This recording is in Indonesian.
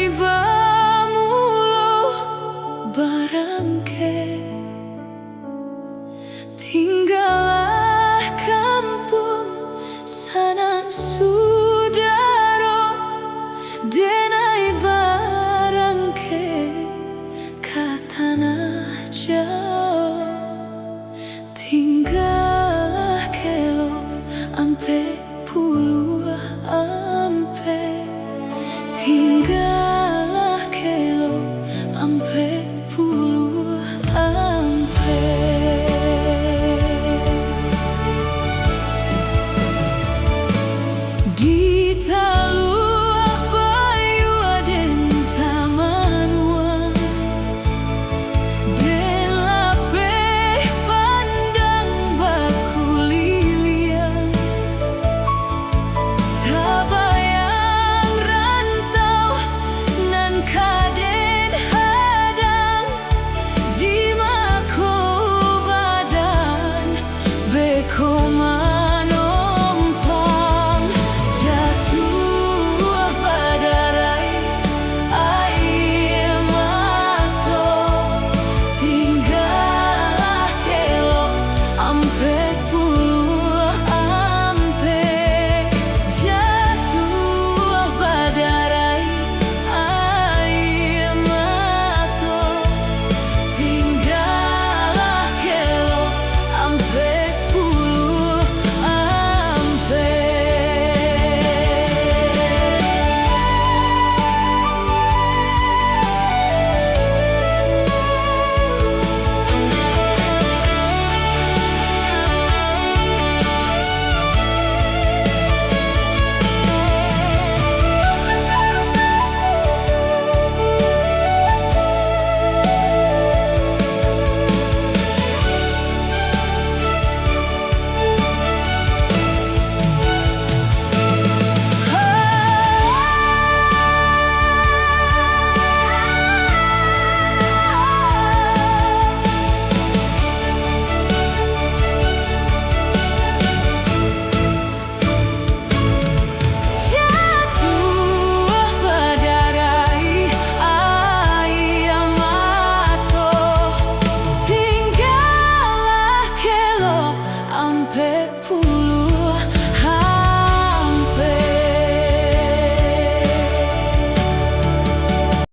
bamulo barangke, tinggallah kampung sanang sudaro denai barangke ka tanah jauh, tinggallah kelo ampe puluh ampe, tinggallah kelo ampe puluh ampe. Di talua bayu aden tamanuan, den lape pandang baku lilian, tabayang rantau nan kaden hadang, di mako badan beko manompang, jatuh padarai air mato, tinggallah kelo ampe puluh ampe, jatuh padarai air mato, tinggallah kelo ampe puluh ampe. Jatuh padarai air mato, tinggallah kelo ampe puluh